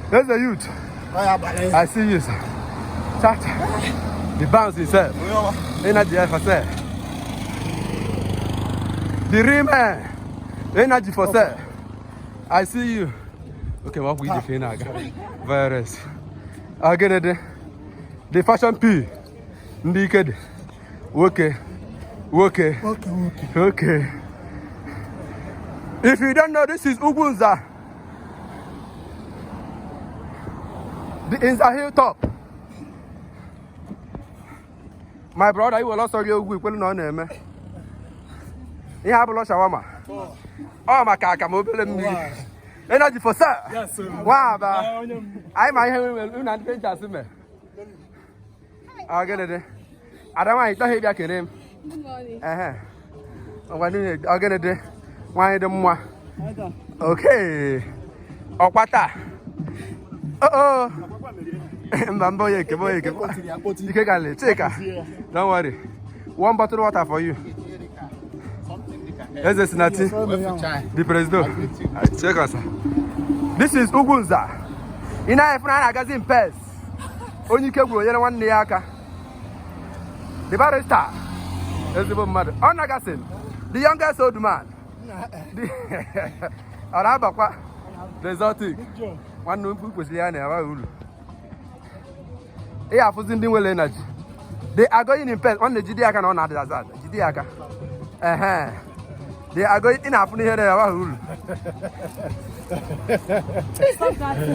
There's the youth. I see you, sir. Chat. The bounce itself. Energy for sale. The real man. Energy for sale. I see you. Okay, what we do now? Virus. Again, the fashion P. Naked. Okay. If you don't know, this is Ugunza. The Inza hilltop. My brother, you will also go with no name. You have a lot of shawarma. Oh, my kaka, mobile and me. Energy for sir. Yes, sir. Wow, I might have an adventure. I'll get it. I don't want to hear that name. Good morning. I'll get it. Why the more? Okay. Okwata. Oh. Mambo, you can take her. Don't worry. One bottle of water for you. Yes, it's nothing. The president. Check us. This is Ugunza. In a magazine pairs. Only Kebro, you one Niaka. The barrister. There's the mother. On Agasin. The youngest old man. The Arabaqua. The Zotic. One new book was Liana. They are fusing the well energy. They are going in pairs on the Gidiaka on Adazad. Gidiaka. They are going in Afuni here.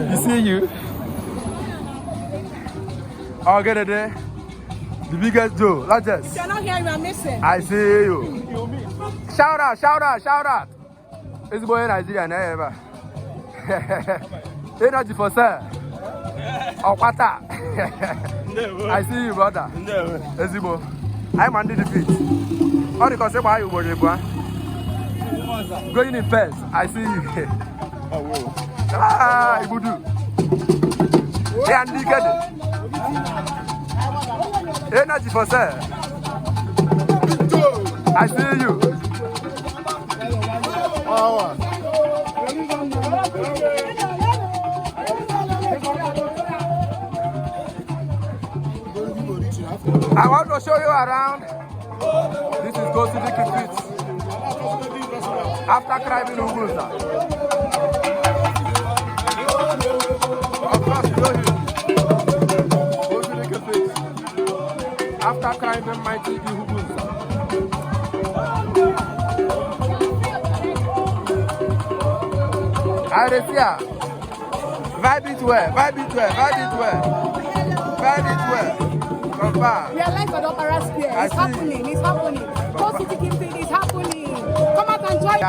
You see you. I'll get it there. The biggest Joe, largest. You're not here, you are missing. I see you. Shout out. It's boy in Nigeria never. Energy for sir. Okwata. I see you, brother. Ezibo. I'm under the feet. All the concept why you were going in first. I see you. Ibudu. Hey, Andy, get it. Energy for sale. I see you. I want to show you around. This is Go Civic Fit. After climbing Ugunza. Of course, you know him. Go Civic Fit. After climbing Mighty Ugunza. Aresia. Vibe it well. We are live at Opera Square. It's happening. Go City Keep Fit is happening. Come out and join.